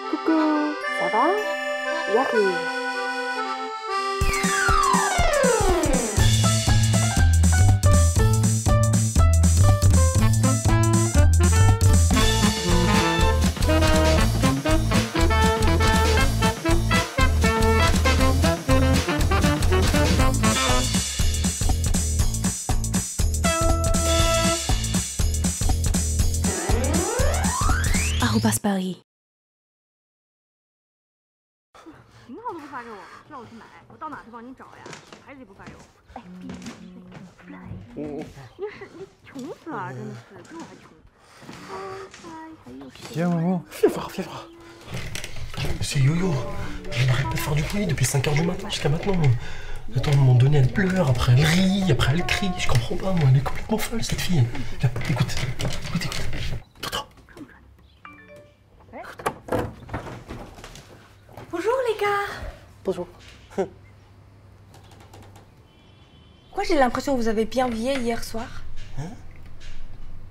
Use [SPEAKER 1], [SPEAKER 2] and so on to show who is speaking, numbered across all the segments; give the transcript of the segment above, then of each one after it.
[SPEAKER 1] Coucou, ça va? J'arrive.
[SPEAKER 2] Paris.
[SPEAKER 3] 型号都不发给我，让我去买，我到哪去帮你找呀？牌子也不发给我。哎，闭嘴，出来！你穷死了，真的是比我还穷。还有谁？
[SPEAKER 4] Viens, maman.
[SPEAKER 5] Viens voir. C'est Yo-Yo. Elle n'arrête pas de faire du bruit depuis 5h du matin jusqu'à maintenant. Attends, à un moment donné, elle pleure, après elle rit, après elle crie. Je comprends pas, moi, elle est complètement folle, cette fille. Viens, écoute. Attends.
[SPEAKER 2] Bonjour les gars.
[SPEAKER 5] Bonjour.
[SPEAKER 2] Pourquoi j'ai l'impression que vous avez bien veillé hier soir?
[SPEAKER 5] Hein?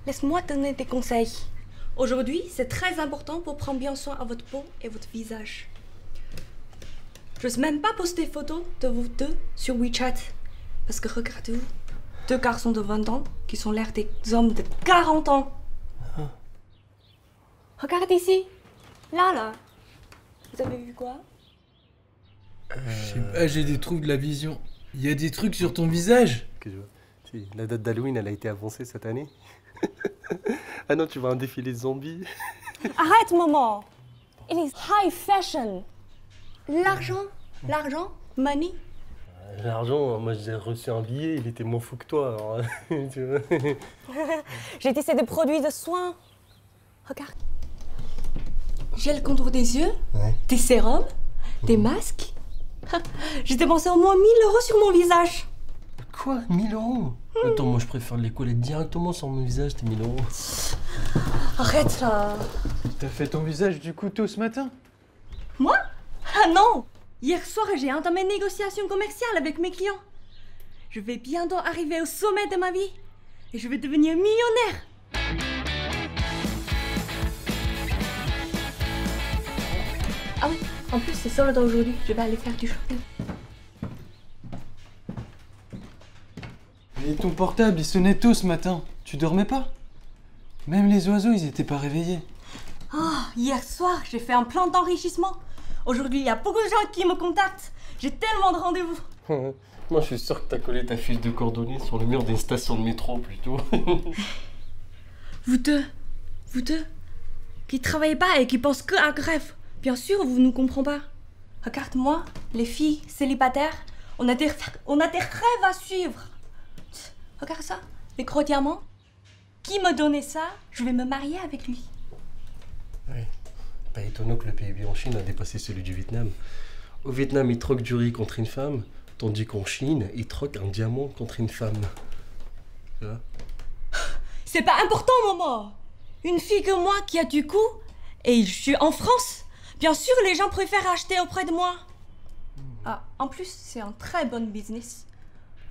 [SPEAKER 2] Laisse-moi te donner des conseils. Aujourd'hui, c'est très important pour prendre bien soin à votre peau et votre visage. Je n'ose même pas poster des photos de vous deux sur WeChat. Parce que regardez-vous, deux garçons de 20 ans qui sont l'air des hommes de 40 ans. Regarde ici. Là. Vous avez vu quoi?
[SPEAKER 4] Je sais pas, j'ai des troubles de la vision. Il y a des trucs sur ton visage?
[SPEAKER 5] Que je vois. Si, la date d'Halloween, elle a été avancée cette année. Ah non, tu vois un défilé de zombies.
[SPEAKER 2] Arrête, maman. It is high fashion. L'argent, money.
[SPEAKER 5] L'argent, moi j'ai reçu un billet, il était moins fou que toi. Alors, tu vois.
[SPEAKER 2] J'ai dit c'est des produits de soins. Regarde. J'ai le contour des yeux,
[SPEAKER 5] Ouais.
[SPEAKER 2] des sérums, des masques. J'ai dépensé au moins 1000 € sur mon visage.
[SPEAKER 5] Quoi? 1000 €? Attends, moi je préfère les coller directement sur mon visage, tes 1000 €.
[SPEAKER 2] Arrête là.
[SPEAKER 4] T'as fait ton visage du couteau ce matin?
[SPEAKER 2] Moi? Ah non. Hier soir, j'ai entamé une négociation commerciale avec mes clients. Je vais bientôt arriver au sommet de ma vie. Et je vais devenir millionnaire. Ah oui, en plus c'est solde aujourd'hui. Je vais aller faire du shopping.
[SPEAKER 4] Et ton portable, il sonnait tôt ce matin. Tu dormais pas? Même les oiseaux, ils étaient pas réveillés.
[SPEAKER 2] Oh, hier soir, j'ai fait un plan d'enrichissement. Aujourd'hui, il y a beaucoup de gens qui me contactent. J'ai tellement de rendez-vous.
[SPEAKER 5] Moi je suis sûr que t'as collé ta fiche de coordonnées sur le mur des stations de métro plutôt.
[SPEAKER 2] Vous deux, qui travaillez pas et qui pensent que à grève. Bien sûr, vous ne comprenez pas. Regarde-moi, les filles célibataires, on a des rêves à suivre. Regarde ça, les gros diamants. Qui me donnait ça? Je vais me marier avec lui.
[SPEAKER 5] Ouais. Pas étonnant que le PIB en Chine a dépassé celui du Vietnam. Au Vietnam, ils troquent du riz contre une femme, tandis qu'en Chine, ils troquent un diamant contre une femme. Tu vois?
[SPEAKER 2] C'est pas important, maman. Une fille que moi qui a du coup, et je suis en France. Bien sûr, les gens préfèrent acheter auprès de moi. Ah, en plus, c'est un très bon business.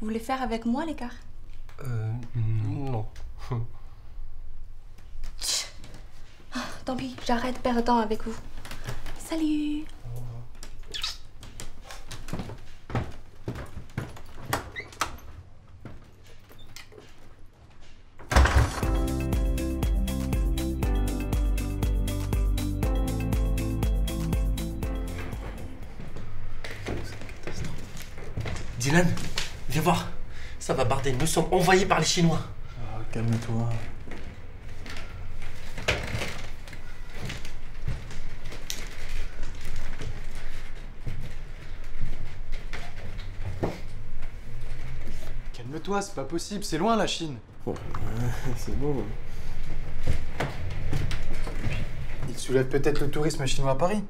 [SPEAKER 2] Vous voulez faire avec moi, les gars?
[SPEAKER 5] Non.
[SPEAKER 2] Tant pis, j'arrête de perdre de temps avec vous. Salut.
[SPEAKER 5] Dylan, viens voir. Ça va barder, nous sommes envahis par les Chinois.
[SPEAKER 4] Ah, calme-toi. Calme-toi, c'est pas possible, c'est loin la Chine.
[SPEAKER 5] C'est bon.
[SPEAKER 4] Ils soulèvent peut-être le tourisme chinois à Paris.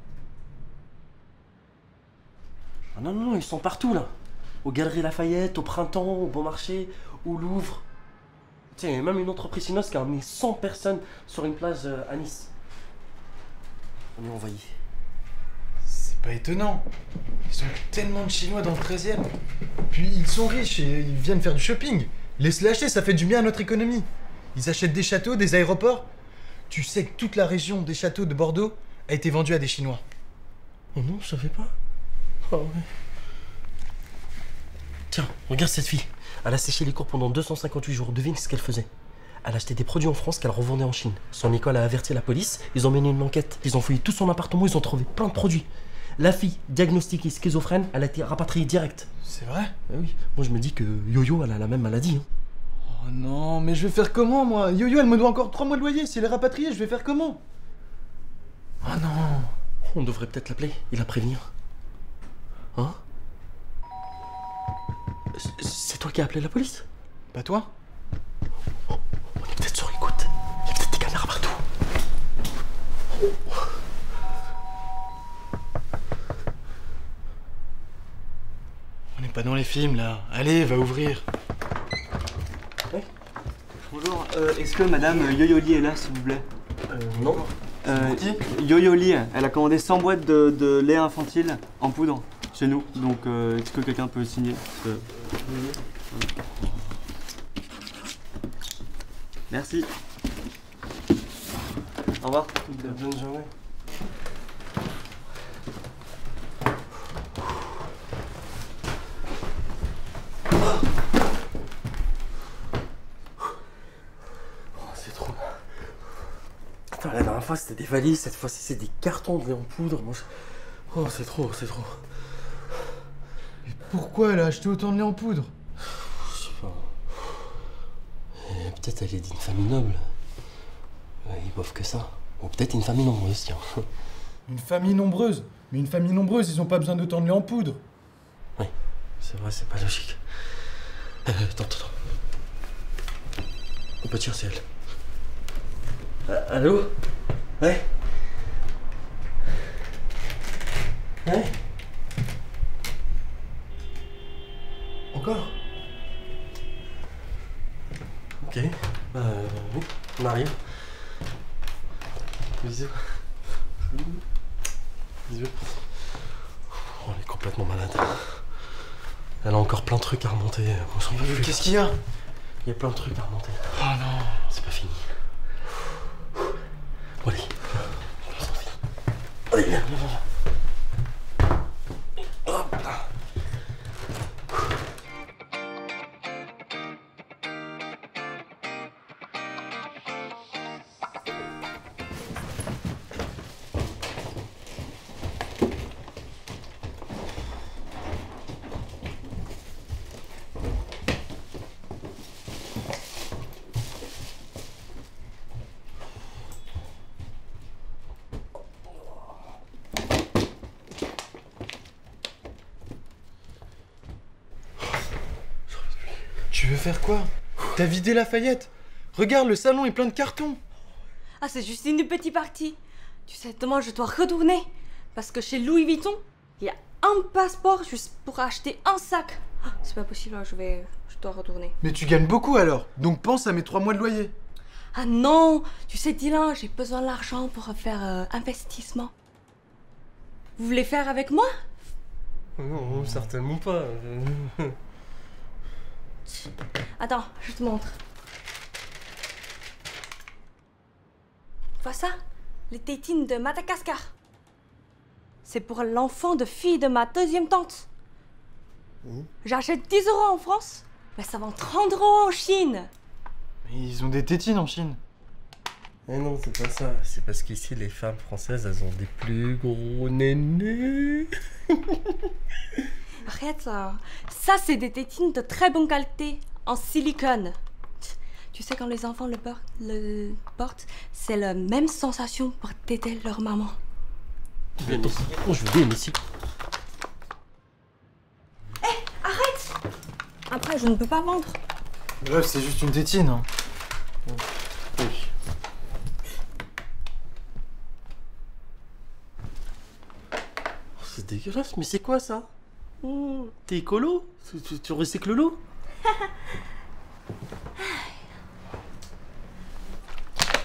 [SPEAKER 5] Ah non, ils sont partout là. Aux Galeries Lafayette, au Printemps, au Bon Marché, au Louvre. Tiens, il y a même une entreprise chinoise qui a emmené 100 personnes sur une plage à Nice. On est envahis.
[SPEAKER 4] C'est pas étonnant. Ils ont tellement de Chinois dans le 13e. Puis ils sont riches et ils viennent faire du shopping. Laisse-les acheter, ça fait du bien à notre économie. Ils achètent des châteaux, des aéroports. Tu sais que toute la région des châteaux de Bordeaux a été vendue à des Chinois.
[SPEAKER 5] Oh non, je savais pas. Ah ouais. Tiens, regarde cette fille. Elle a séché les cours pendant 258 jours. Devine ce qu'elle faisait. Elle achetait des produits en France qu'elle revendait en Chine. Son école a averti la police. Ils ont mené une enquête. Ils ont fouillé tout son appartement. Ils ont trouvé plein de produits. La fille, diagnostiquée schizophrène, elle a été rapatriée direct.
[SPEAKER 4] C'est vrai?
[SPEAKER 5] Oui. Moi, je me dis que Yo-Yo, elle a la même maladie. Hein.
[SPEAKER 4] Oh non, mais je vais faire comment, moi? Yo-Yo, elle me doit encore 3 mois de loyer. Si elle est rapatriée, je vais faire comment? Oh non.
[SPEAKER 5] On devrait peut-être l'appeler et la prévenir. Hein? C'est toi qui as appelé la police?
[SPEAKER 4] Pas toi?
[SPEAKER 5] On est peut-être sur écoute. Il y a peut-être des caméras partout.
[SPEAKER 4] On n'est pas dans les films, là. Allez, va ouvrir.
[SPEAKER 6] Bonjour, est-ce que madame Yo-Yo Lee est là, s'il vous plaît?
[SPEAKER 5] Non.
[SPEAKER 6] Yo-Yo Lee, elle a commandé 100 boîtes de lait infantile en poudre chez nous. Donc, est-ce que quelqu'un peut signer? Merci. Au revoir.
[SPEAKER 5] Bonne journée. C'est trop. Attends, la dernière fois c'était des valises, cette fois-ci c'est des cartons de lait en poudre. Moi, oh, c'est trop, c'est trop.
[SPEAKER 4] Mais pourquoi elle a acheté autant de lait en poudre?
[SPEAKER 5] Je sais pas. Peut-être elle est d'une famille noble. Ils boivent que ça. Ou peut-être une famille nombreuse, tiens.
[SPEAKER 4] Une famille nombreuse? Mais une famille nombreuse, ils ont pas besoin d'autant de lait en poudre.
[SPEAKER 5] Oui, c'est vrai, c'est pas logique. Attends. On peut tirer, c'est elle. Allô? Ouais? Ouais? Encore? Ok, oui, on arrive. Bisous. Bisous. Oh, elle est complètement malade. Elle a encore plein de trucs à remonter. On s'en fout.
[SPEAKER 4] Qu'est-ce qu'il y a?
[SPEAKER 5] Il y a plein de trucs à remonter.
[SPEAKER 4] Oh non.
[SPEAKER 5] C'est pas fini. Bon, allez. On s'en fout. Allez, viens. Hop là.
[SPEAKER 4] Tu veux faire quoi? T'as vidé Lafayette? Regarde, le salon est plein de cartons.
[SPEAKER 2] Ah, c'est juste une petite partie. Tu sais, demain, je dois retourner. Parce que chez Louis Vuitton, il y a un passeport juste pour acheter un sac. Ah, c'est pas possible, hein, je dois retourner.
[SPEAKER 4] Mais tu gagnes beaucoup alors. Donc pense à mes 3 mois de loyer.
[SPEAKER 2] Ah non, tu sais, Dylan, j'ai besoin d'argent pour faire investissement. Vous voulez faire avec moi?
[SPEAKER 5] Non, certainement pas.
[SPEAKER 2] Attends, je te montre. Vois ça? Les tétines de Madagascar. C'est pour l'enfant de fille de ma deuxième tante. J'achète 10 € en France, mais ça vend 30 € en Chine.
[SPEAKER 4] Mais ils ont des tétines en Chine.
[SPEAKER 5] Mais non, c'est pas ça. C'est parce qu'ici, les femmes françaises, elles ont des plus gros nénés.
[SPEAKER 2] Arrête ça. Ça, c'est des tétines de très bonne qualité, en silicone. Tu sais, quand les enfants le portent, c'est la même sensation pour téter leur maman.
[SPEAKER 5] Viens ici. Oh, je veux bien ici.
[SPEAKER 2] Arrête! Après, je ne peux pas vendre.
[SPEAKER 4] Bref, c'est juste une tétine. Hein.
[SPEAKER 5] Oui. Oh, c'est dégueulasse, mais c'est quoi ça? T'es écolo? Tu recycles l'eau?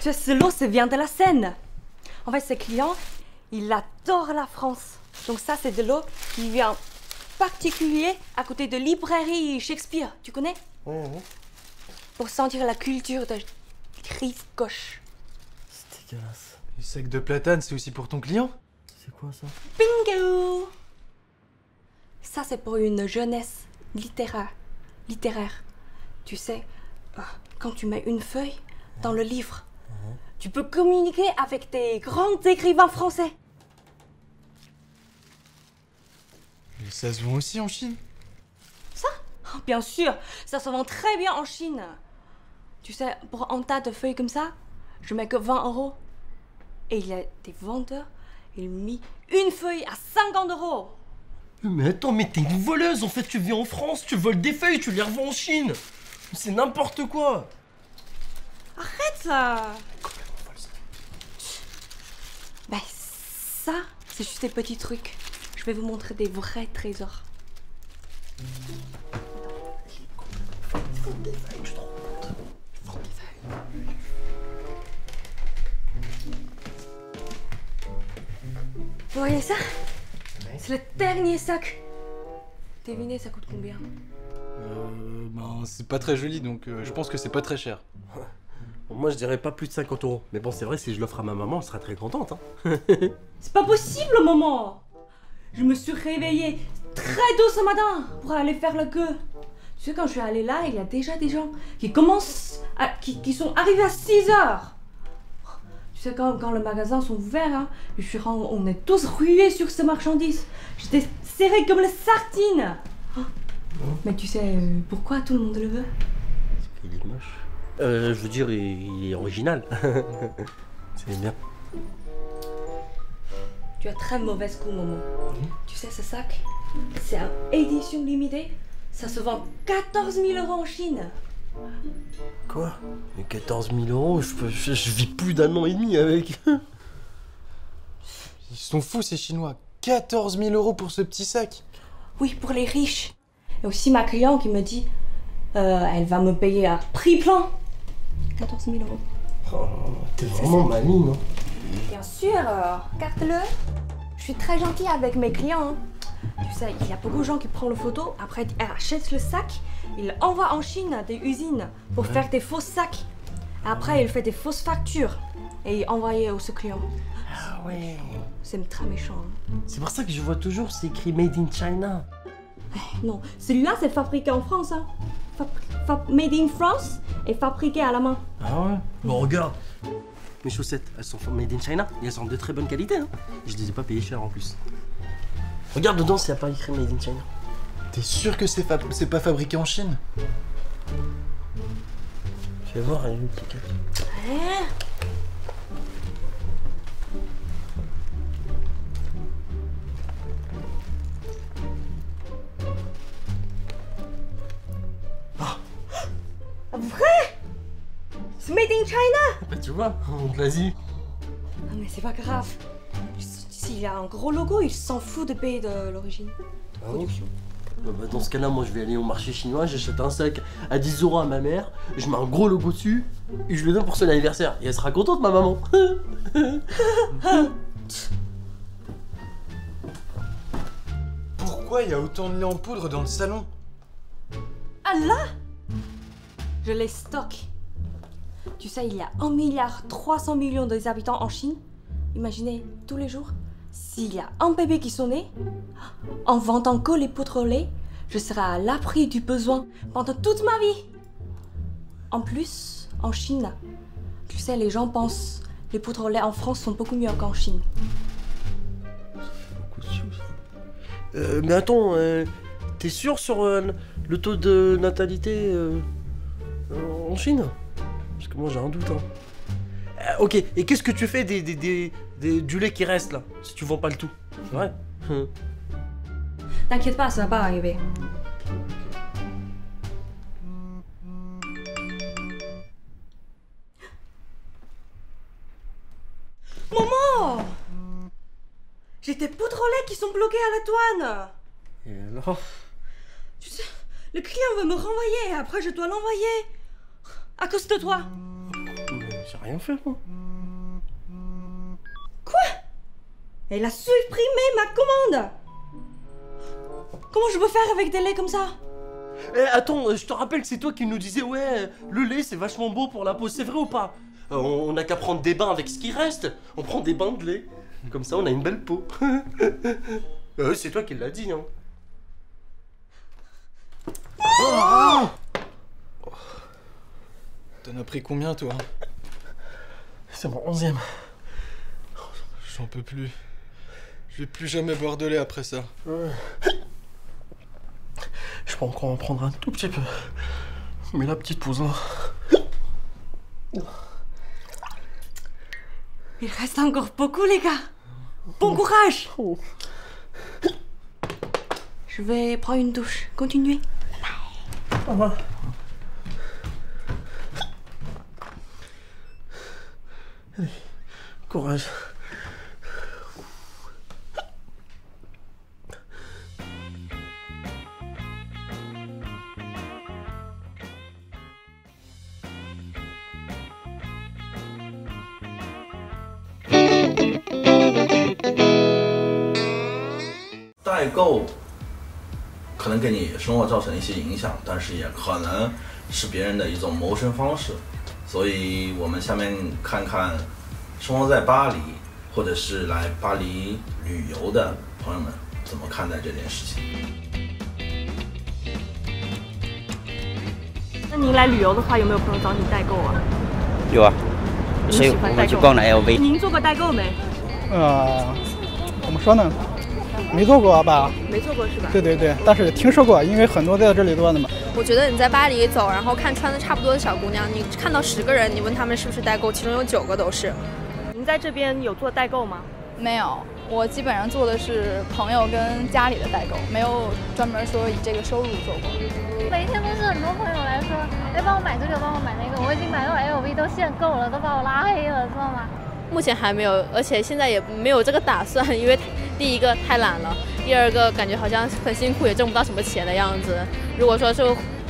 [SPEAKER 2] Tu sais, ce lot, ça vient de la Seine. En fait, ce client, il adore la France. Donc ça, c'est de l'eau qui vient particulier à côté de librairie Shakespeare. Tu connais?
[SPEAKER 5] Ouais.
[SPEAKER 2] Pour sentir la culture de Chris Gauche.
[SPEAKER 5] C'est dégueulasse.
[SPEAKER 4] Les sacs de platane, c'est aussi pour ton client?
[SPEAKER 5] C'est quoi ça?
[SPEAKER 2] Bingo! Ça, c'est pour une jeunesse littéraire. Tu sais, quand tu mets une feuille dans le livre, tu peux communiquer avec des grands écrivains français.
[SPEAKER 4] Et ça se vend aussi en Chine?
[SPEAKER 2] Oh, bien sûr, ça se vend très bien en Chine. Tu sais, pour un tas de feuilles comme ça, je mets que 20 €. Et il y a des vendeurs, ils ont mis une feuille à 50 €.
[SPEAKER 5] Mais attends, mais t'es une voleuse en fait, tu vis en France, tu voles des feuilles, tu les revends en Chine. C'est n'importe quoi.
[SPEAKER 2] Arrête ça. Ben ça, c'est juste des petits trucs. Je vais vous montrer des vrais trésors. Vous voyez ça? C'est le dernier sac. Devinez, ça coûte combien?
[SPEAKER 4] Ben, c'est pas très joli, donc je pense que c'est pas très cher.
[SPEAKER 5] Bon, moi je dirais pas plus de 50 €. Mais bon, c'est vrai, si je l'offre à ma maman, elle sera très contente. Hein.
[SPEAKER 2] C'est pas possible, maman. Je me suis réveillée très tôt ce matin pour aller faire la queue. Tu sais, quand je suis allée là, il y a déjà des gens qui sont arrivés à 6 h. Tu sais, quand les magasins sont ouverts, hein, on est tous rués sur ces marchandises. J'étais serrée comme les sardines. Mais tu sais pourquoi tout le monde le veut?
[SPEAKER 5] Il est moche. Je veux dire, il est original. C'est bien.
[SPEAKER 2] Tu as très mauvaise goût, maman. Tu sais, ce sac, c'est une édition limitée. Ça se vend 14 000 € en Chine.
[SPEAKER 5] Quoi? Mais 14 000 €, je vis plus d'un an et demi avec.
[SPEAKER 4] Ils sont fous ces Chinois. 14 000 € pour ce petit sac.
[SPEAKER 2] Oui, pour les riches. Et aussi ma cliente qui me dit, elle va me payer à prix plein. 14 000 €.
[SPEAKER 5] Oh, t'es vraiment maligne, hein.
[SPEAKER 2] Bien sûr, regarde-le. Je suis très gentille avec mes clients. Hein. Tu sais, il y a beaucoup de gens qui prennent le photo, après ils achètent le sac, ils l'envoient en Chine, des usines, pour faire des faux sacs. Après, ils font des fausses factures et ils envoient aux clients.
[SPEAKER 5] Ah ouais.
[SPEAKER 2] C'est très méchant. Hein.
[SPEAKER 5] C'est pour ça que je vois toujours, c'est écrit Made in China.
[SPEAKER 2] Non, celui-là, c'est fabriqué en France. Hein. Made in France et fabriqué à la main.
[SPEAKER 5] Ah ouais? Bon, regarde. Mes chaussettes, elles sont made in China et elles sont de très bonne qualité. Hein. Je les ai pas payées cher en plus. Regarde dedans s'il n'y a pas écrit Made in China.
[SPEAKER 4] T'es sûr que c'est pas fabriqué en Chine?
[SPEAKER 5] Je vais voir, il y a une étiquette.
[SPEAKER 2] Hein? Vrai? C'est made in China?
[SPEAKER 5] Bah tu vois, on te l'a dit.
[SPEAKER 2] Non mais c'est pas grave. S'il y a un gros logo, il s'en fout de payer de l'origine.
[SPEAKER 5] Ah bon? Bah dans ce cas-là, moi je vais aller au marché chinois, j'achète un sac à 10 € à ma mère, je mets un gros logo dessus, et je le donne pour son anniversaire. Et elle sera contente, ma maman.
[SPEAKER 4] Pourquoi il y a autant de lait en poudre dans le salon?
[SPEAKER 2] Ah là? Je les stocke. Tu sais, il y a 1,3 milliard d'habitants en Chine. Imaginez, tous les jours, s'il y a un bébé qui sont nés, en vendant que les poudres au lait, je serai à l'abri du besoin pendant toute ma vie. En plus, en Chine, tu sais, les gens pensent les poudres au lait en France sont beaucoup mieux qu'en Chine.
[SPEAKER 5] Mais attends, t'es sûr sur le taux de natalité en Chine? Parce que moi j'ai un doute. Hein. Ok, et qu'est-ce que tu fais du lait qui reste là, si tu vends pas le tout? C'est vrai?
[SPEAKER 2] T'inquiète pas, ça va pas arriver. Maman! J'ai des poudres au lait qui sont bloquées à la douane.
[SPEAKER 5] Et alors?
[SPEAKER 2] Tu sais, le client veut me renvoyer, après je dois l'envoyer. À cause de toi.
[SPEAKER 5] J'ai rien fait, moi.
[SPEAKER 2] Quoi? Elle a supprimé ma commande. Comment je peux faire avec des laits comme ça?
[SPEAKER 5] Eh, attends, je te rappelle que c'est toi qui nous disais, ouais, le lait c'est vachement beau pour la peau, c'est vrai ou pas? On n'a qu'à prendre des bains avec ce qui reste. On prend des bains de lait. Comme ça, on a une belle peau. C'est toi qui l'as dit, hein.
[SPEAKER 4] Oh, t'en as pris combien, toi?
[SPEAKER 5] C'est mon 11e.
[SPEAKER 4] J'en peux plus. Je vais plus jamais boire de lait après ça.
[SPEAKER 5] Je peux encore en prendre un tout petit peu. Mais la petite pause là.
[SPEAKER 2] Il reste encore beaucoup, les gars. Bon courage. Je vais prendre une douche. Continuez.
[SPEAKER 5] Allez, courage.
[SPEAKER 7] 代购可能给你生活造成一些影响，但是也可能是别人的一种谋生方式。所以我们下面看看生活在巴黎或者是来巴黎旅游的朋友们怎么看待这件事情。
[SPEAKER 3] 那您来旅游的话，有没有朋友找你代购啊？
[SPEAKER 8] 有啊，
[SPEAKER 3] 你
[SPEAKER 8] 所以我们去逛了 LV。
[SPEAKER 3] 您做过代购没？
[SPEAKER 9] 怎么说呢？没做过吧？
[SPEAKER 3] 没做过是吧？
[SPEAKER 9] 对对对，但是听说过，因为很多在这里做的嘛。
[SPEAKER 10] 我觉得你在巴黎走，然后看穿的差不多的小姑娘，你看到10个人，你问他们是不是代购，其中有9个都是。
[SPEAKER 3] 您在这边有做代购吗？
[SPEAKER 11] 没有，我基本上做的是朋友跟家里的代购，没有专门说以这个收入做过。
[SPEAKER 12] 每天都是很多朋友来说，哎，帮我买这个，帮我买那个，我已经买到 LV 都限购了，都把我拉黑了，知道吗？
[SPEAKER 10] 目前还没有，而且现在也没有这个打算，因为第一个太懒了，第二个感觉好像很辛苦，也挣不到什么钱的样子。如果说是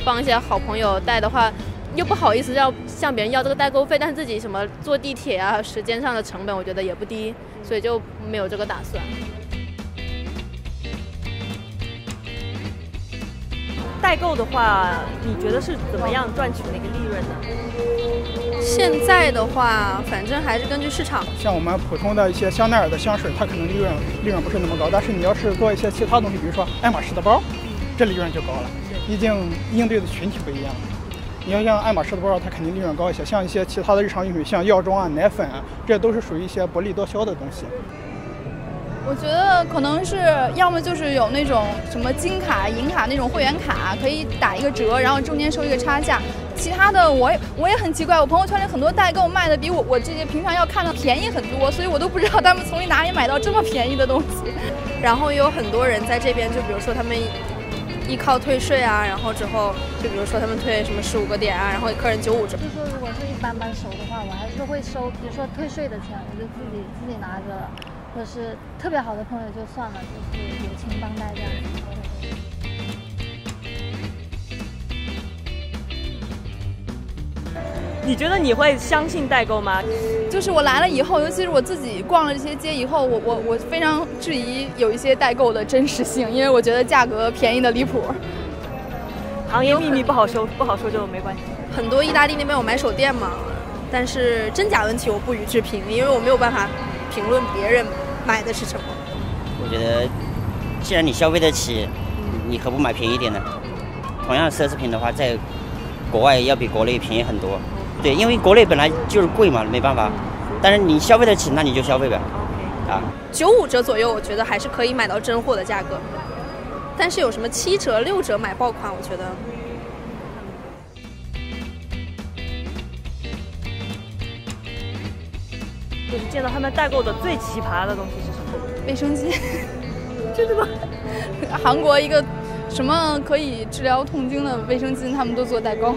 [SPEAKER 10] 帮一些好朋友带的话，又不好意思要向别人要这个代购费，但是自己什么坐地铁啊，时间上的成本我觉得也不低，所以就没有这个打算。
[SPEAKER 3] 代购的话，你觉得是怎么样赚取那个利润呢？
[SPEAKER 10] 现在的话，反正还是根据市场。
[SPEAKER 9] 像我们普通的一些香奈儿的香水，它可能利润不是那么高，但是你要是做一些其他东西，比如说爱马仕的包，这利润就高了，毕竟应对的群体不一样。你要像爱马仕的包，它肯定利润高一些。像一些其他的日常用品，像药妆啊、奶粉啊，这都是属于一些薄利多销的东西。
[SPEAKER 11] 我觉得可能是要么就是有那种什么金卡、银卡那种会员卡，可以打一个折，然后中间收一个差价。其他的我也很奇怪，我朋友圈里很多代购卖的比我这些平常要看的便宜很多，所以我都不知道他们从哪里买到这么便宜的东西。
[SPEAKER 10] 然后有很多人在这边，就比如说他们依靠退税啊，然后之后就比如说他们退什么15个点啊，然后客人95折。
[SPEAKER 12] 就说如果是一般收的话，我还是会收，比如说退税的钱，我就自己拿着了。或者是特别好的朋友就算了，就是友情帮带这样子。
[SPEAKER 3] 你觉得你会相信代购吗？
[SPEAKER 11] 就是我来了以后，尤其是我自己逛了这些街以后，我非常质疑有一些代购的真实性，因为我觉得价格便宜的离谱。
[SPEAKER 3] 行业秘密不好说就没关系。
[SPEAKER 10] 很多意大利那边有买手店嘛，但是真假问题我不予置评，因为我没有办法评论别人买的是什么。
[SPEAKER 8] 我觉得，既然你消费得起，你何不买便宜一点呢？同样奢侈品的话，在国外要比国内便宜很多。对，因为国内本来就是贵嘛，没办法。但是你消费得起，那你就消费呗。啊
[SPEAKER 10] ，95折左右，我觉得还是可以买到真货的价格。但是有什么7折、6折买爆款，我觉得。
[SPEAKER 3] 就是见到他们代购的最奇葩的东西是什么？
[SPEAKER 11] 卫生巾。
[SPEAKER 3] 真的吗？
[SPEAKER 11] 韩国一个什么可以治疗痛经的卫生巾，他们都做代购。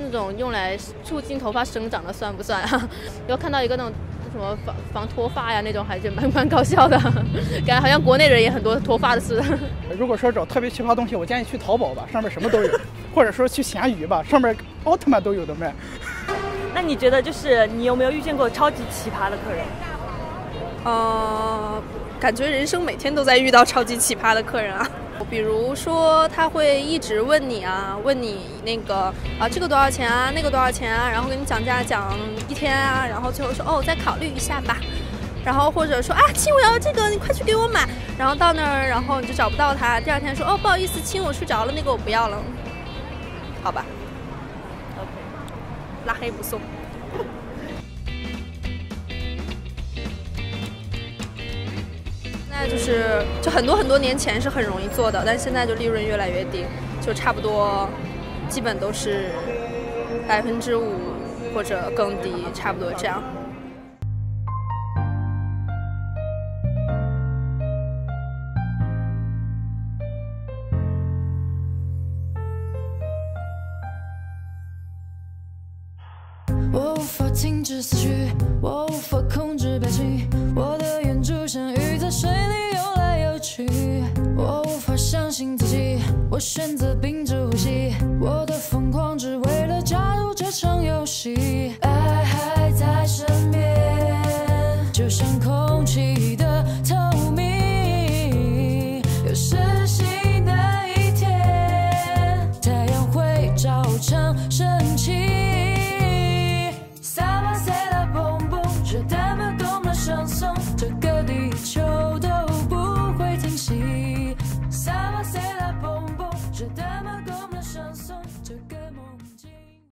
[SPEAKER 10] 那种用来促进头发生长的算不算啊？有看到一个那种什么防脱发呀，那种还是蛮搞笑的，感觉好像国内人也很多脱发的似的。
[SPEAKER 9] 如果说找特别奇葩东西，我建议去淘宝吧，上面什么都有，或者说去闲鱼吧，上面奥特曼都有的卖。
[SPEAKER 3] 那你觉得就是你有没有遇见过超级奇葩的客人？
[SPEAKER 13] 感觉人生每天都在遇到超级奇葩的客人啊。比如说他会一直问你那个这个多少钱啊，那个多少钱啊，然后跟你讲价讲一天啊，然后最后说哦再考虑一下吧，然后或者说啊亲我要这个你快去给我买，然后到那儿然后你就找不到他，第二天说哦不好意思亲我睡着了那个我不要了，好吧 ，OK， 拉黑不送。就很多年前是很容易做的，但是现在就利润越来越低，就差不多，基本都是5%或者更低，差不多这样。
[SPEAKER 14] 我无法停止思绪，我无法控制表情，我的眼珠像鱼在水里游来游去，我无法相信自己，我选择屏住呼吸，我的疯狂只为了加入这场游戏，爱还在身边，就像空气的透明，有实习的一天，太阳会照常升